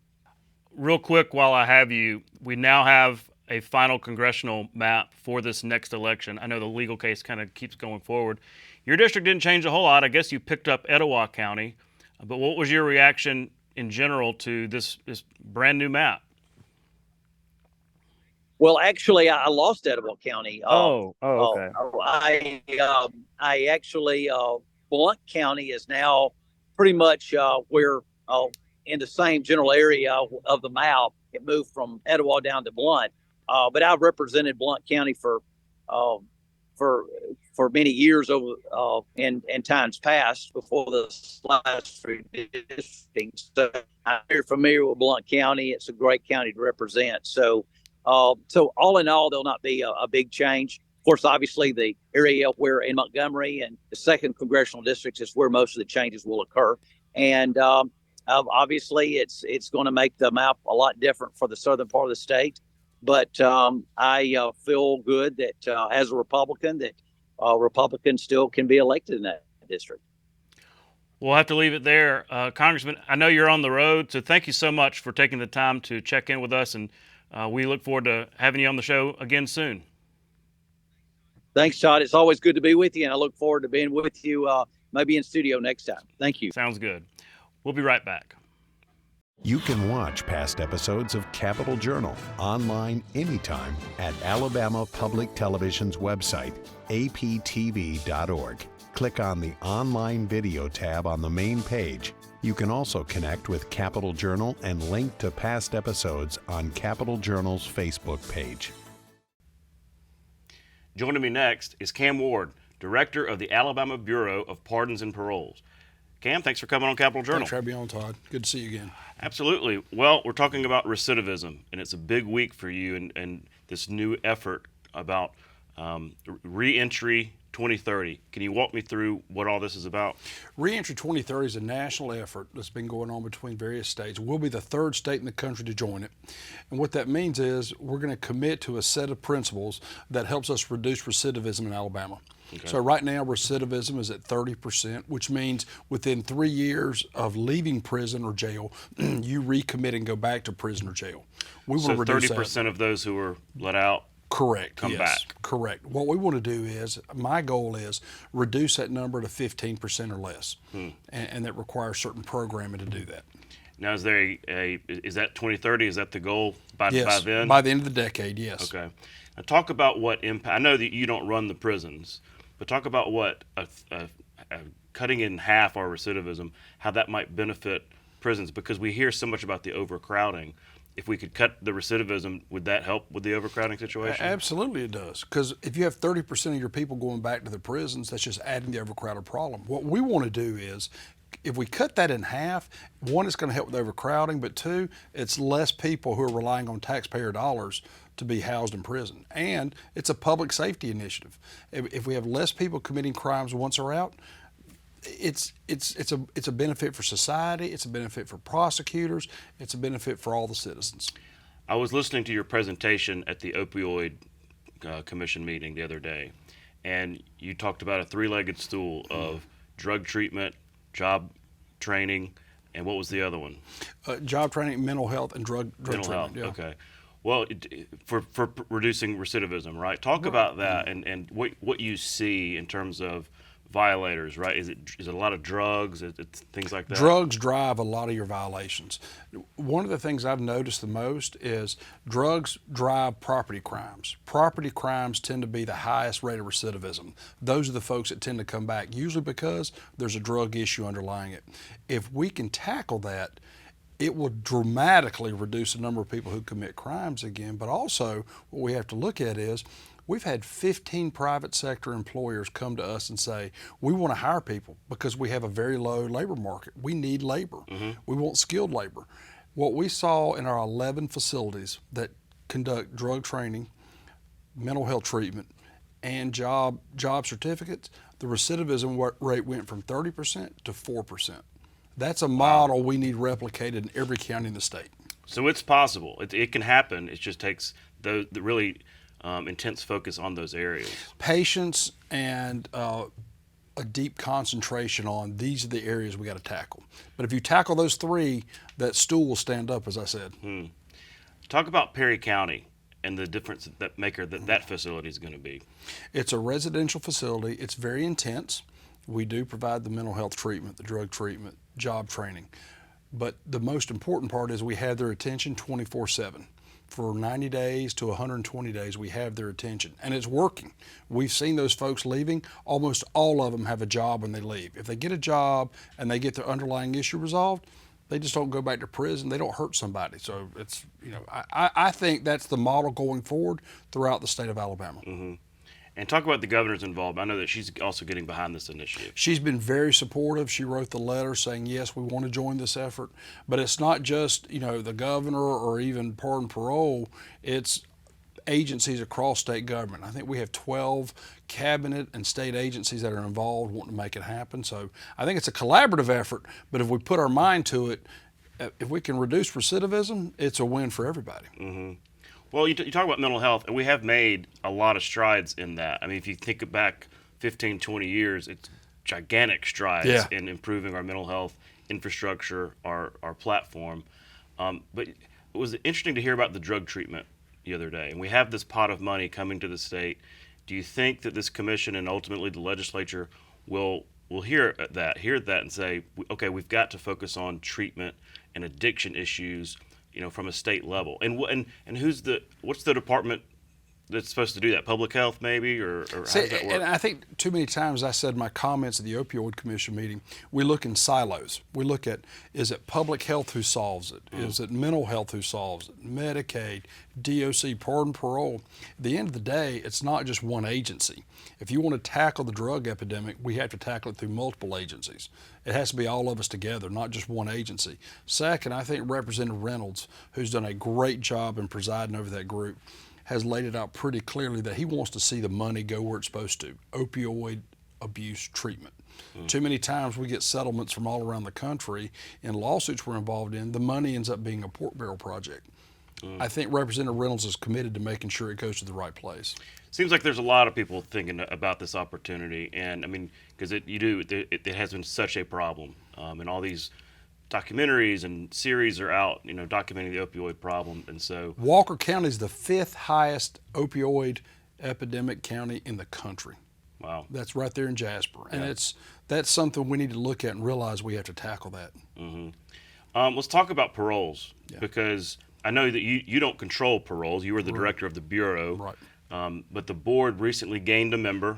Real quick, while I have you, we now have a final congressional map for this next election. I know the legal case kind of keeps going forward. Your district didn't change a whole lot. I guess you picked up Etowah County, but what was your reaction in general to this brand new map? Well, actually, I lost Etowah County. Okay. I actually, Blount County is now pretty much we're in the same general area of the map. It moved from Etowah down to Blount, but I've represented Blount County for many years over in times past before the last redistricting. So I'm very familiar with Blount County. It's a great county to represent. So all in all, there'll not be a big change. Of course, obviously, the area where in Montgomery and the 2nd Congressional District is where most of the changes will occur. And obviously, it's going to make the map a lot different for the southern part of the state. But I feel good that as a Republican, that Republicans still can be elected in that district. We'll have to leave it there. Congressman, I know you're on the road, so thank you so much for taking the time to check in with us, and we look forward to having you on the show again soon. Thanks, Todd. It's always good to be with you, and I look forward to being with you maybe in studio next time. Thank you. Sounds good. We'll be right back. You can watch past episodes of Capitol Journal online anytime at Alabama Public Television's website, aptv.org. Click on the Online Video tab on the main page. You can also connect with Capitol Journal and link to past episodes on Capitol Journal's Facebook page. Joining me next is Cam Ward, Director of the Alabama Bureau of Pardons and Paroles. Cam, thanks for coming on Capitol Journal. Thanks for having me on, Todd. Good to see you again. Absolutely. Well, we're talking about recidivism, and it's a big week for you and this new effort about Reentry 2030. Can you walk me through what all this is about? Reentry 2030 is a national effort that's been going on between various states. We'll be the 3rd state in the country to join it. And what that means is we're going to commit to a set of principles that helps us reduce recidivism in Alabama. Okay. So right now, recidivism is at 30%, which means within 3 years of leaving prison or jail, you recommit and go back to prison or jail. We want to reduce 30% of those who were let out Correct. come back. Correct. What we want to do is, my goal is reduce that number to 15% or less, and that requires certain programming to do that. Now, is there is that 2030? Is that the goal by then? By the end of the decade, yes. Okay. Now, talk about what impact. I know that you don't run the prisons, but talk about what cutting in half our recidivism, how that might benefit prisons, because we hear so much about the overcrowding. If we could cut the recidivism, would that help with the overcrowding situation? Absolutely it does, because if you have 30% of your people going back to the prisons, that's just adding the overcrowded problem. What we want to do is, if we cut that in half, one, it's going to help with overcrowding, but two, it's less people who are relying on taxpayer dollars to be housed in prison. And it's a public safety initiative. If we have less people committing crimes once they're out, it's a benefit for society, it's a benefit for prosecutors, it's a benefit for all the citizens. I was listening to your presentation at the Opioid Commission meeting the other day, and you talked about a 3-legged stool of drug treatment, job training, and what was the other one? Job training, mental health, and drug mental treatment. health. Yeah. Okay. Well, for reducing recidivism, right? Talk about that and what you see in terms of violators, right? Is it a lot of drugs, things like that? Drugs drive a lot of your violations. One of the things I've noticed the most is drugs drive property crimes. Property crimes tend to be the highest rate of recidivism. Those are the folks that tend to come back, usually because there's a drug issue underlying it. If we can tackle that, it will dramatically reduce the number of people who commit crimes again. But also, what we have to look at is, we've had 15 private sector employers come to us and say, we want to hire people because we have a very low labor market. We need labor. We want skilled labor. What we saw in our 11 facilities that conduct drug training, mental health treatment, and job certificates, the recidivism rate went from 30% to 4%. That's a model we need replicated in every county in the state. So it's possible. It can happen. It just takes the really intense focus on those areas. Patience and a deep concentration on these are the areas we got to tackle. But if you tackle those three, that stool will stand up, as I said. Talk about Perry County and the difference that facility is going to be. It's a residential facility. It's very intense. We do provide the mental health treatment, the drug treatment, job training. But the most important part is we have their attention 24/7. For 90 days to 120 days, we have their attention, and it's working. We've seen those folks leaving. Almost all of them have a job when they leave. If they get a job and they get their underlying issue resolved, they just don't go back to prison. They don't hurt somebody. So it's, I think that's the model going forward throughout the state of Alabama. And talk about the governor's involvement. I know that she's also getting behind this initiative. She's been very supportive. She wrote the letter saying, yes, we want to join this effort. But it's not just, the governor or even pardon parole. It's agencies across state government. I think we have 12 cabinet and state agencies that are involved wanting to make it happen. So I think it's a collaborative effort, but if we put our mind to it, if we can reduce recidivism, it's a win for everybody. Well, you talk about mental health, and we have made a lot of strides in that. I mean, if you think back 15, 20 years, it's gigantic strides in improving our mental health infrastructure, our platform. But it was interesting to hear about the drug treatment the other day. And we have this pot of money coming to the state. Do you think that this commission and ultimately the legislature will hear that and say, okay, we've got to focus on treatment and addiction issues, from a state level? And what's the department that's supposed to do that? Public health, maybe, or how does that work? And I think too many times I said in my comments at the Opioid Commission meeting, we look in silos. We look at, is it public health who solves it? Is it mental health who solves it? Medicaid, DOC, pardon, parole. At the end of the day, it's not just one agency. If you want to tackle the drug epidemic, we have to tackle it through multiple agencies. It has to be all of us together, not just one agency. Second, I think Representative Reynolds, who's done a great job in presiding over that group, has laid it out pretty clearly that he wants to see the money go where it's supposed to, opioid abuse treatment. Too many times we get settlements from all around the country in lawsuits we're involved in, the money ends up being a pork barrel project. I think Representative Reynolds is committed to making sure it goes to the right place. Seems like there's a lot of people thinking about this opportunity, and I mean, because it has been such a problem, and all these documentaries and series are out, documenting the opioid problem, and so Walker County is the 5th highest opioid epidemic county in the country. Wow, that's right there in Jasper, and that's something we need to look at and realize we have to tackle that. Let's talk about paroles, because I know that you don't control paroles. You were the director of the bureau, right? But the board recently gained a member,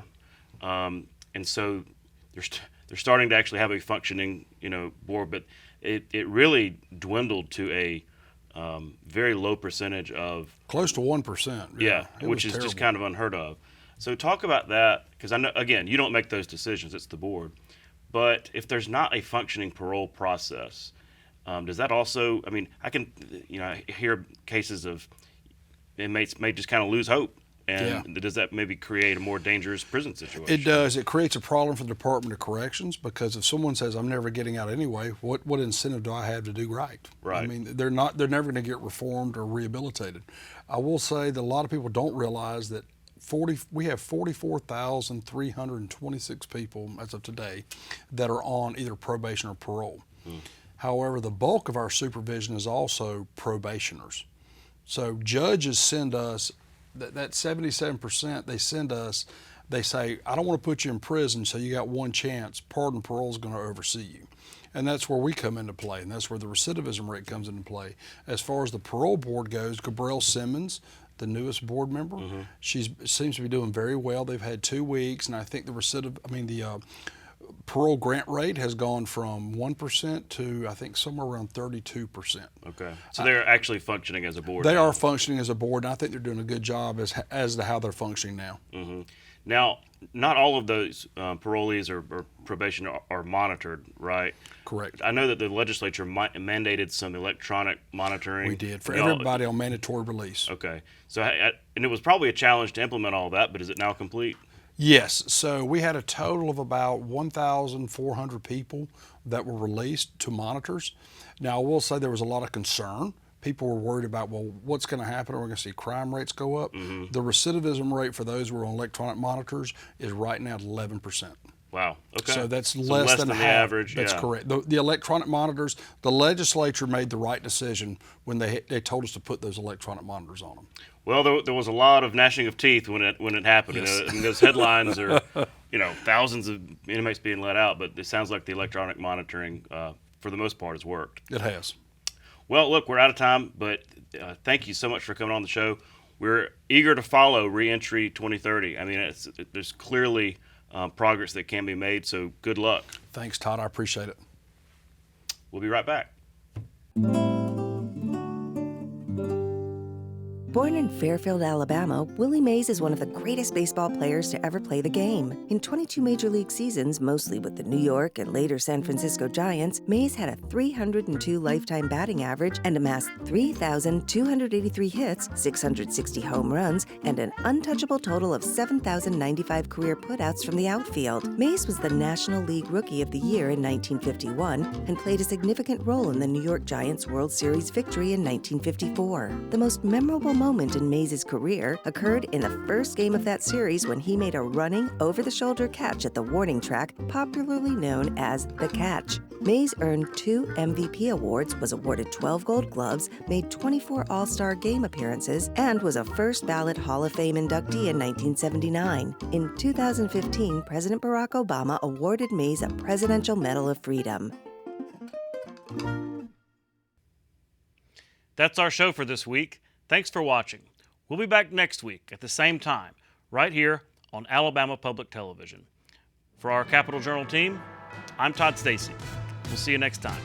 and so they're starting to actually have a functioning, board. But it really dwindled to a very low percentage of close to 1%. Yeah, which is just kind of unheard of. So talk about that, because I know, again, you don't make those decisions; it's the board. But if there's not a functioning parole process, does that also? I mean, I can, I hear cases of inmates may just kind of lose hope. And does that maybe create a more dangerous prison situation? It does. It creates a problem for the Department of Corrections, because if someone says, I'm never getting out anyway, what incentive do I have to do right? Right. I mean, they're never going to get reformed or rehabilitated. I will say that a lot of people don't realize that we have 44,326 people as of today that are on either probation or parole. However, the bulk of our supervision is also probationers. So judges send us that 77%, they send us, they say, I don't want to put you in prison, so you got one chance. Pardon parole is going to oversee you. And that's where we come into play, and that's where the recidivism rate comes into play. As far as the parole board goes, Gabrielle Simmons, the newest board member, she seems to be doing very well. They've had 2 weeks, and I think the parole grant rate has gone from 1% to, I think, somewhere around 32%. Okay. So they're actually functioning as a board. They are functioning as a board, and I think they're doing a good job as to how they're functioning now. Now, not all of those parolees or probation are monitored, right? Correct. I know that the legislature mandated some electronic monitoring. We did, for everybody on mandatory release. Okay. So, and it was probably a challenge to implement all that, but is it now complete? Yes. So we had a total of about 1,400 people that were released to monitors. Now, I will say there was a lot of concern. People were worried about, well, what's going to happen? Are we going to see crime rates go up? The recidivism rate for those who are on electronic monitors is right now at 11%. Wow. Okay. So that's So less than the half. average. That's yeah. correct. The electronic monitors, the legislature made the right decision when they told us to put those electronic monitors on them. Well, there was a lot of gnashing of teeth when it happened. Yes. I mean, those headlines are, thousands of inmates being let out, but it sounds like the electronic monitoring, for the most part, has worked. It has. Well, look, we're out of time, but thank you so much for coming on the show. We're eager to follow Reentry 2030. I mean, there's clearly progress that can be made, so good luck. Thanks, Todd. I appreciate it. We'll be right back. Born in Fairfield, Alabama, Willie Mays is one of the greatest baseball players to ever play the game. In 22 Major League seasons, mostly with the New York and later San Francisco Giants, Mays had a 302 lifetime batting average and amassed 3,283 hits, 660 home runs, and an untouchable total of 7,095 career putouts from the outfield. Mays was the National League Rookie of the Year in 1951 and played a significant role in the New York Giants' World Series victory in 1954. The most memorable moment in Mays' career occurred in the first game of that series when he made a running, over-the-shoulder catch at the warning track, popularly known as the catch. Mays earned 2 MVP awards, was awarded 12 Gold Gloves, made 24 All-Star Game appearances, and was a first-ballot Hall of Fame inductee in 1979. In 2015, President Barack Obama awarded Mays a Presidential Medal of Freedom. That's our show for this week. Thanks for watching. We'll be back next week at the same time, right here on Alabama Public Television. For our Capital Journal team, I'm Todd Stacy. We'll see you next time.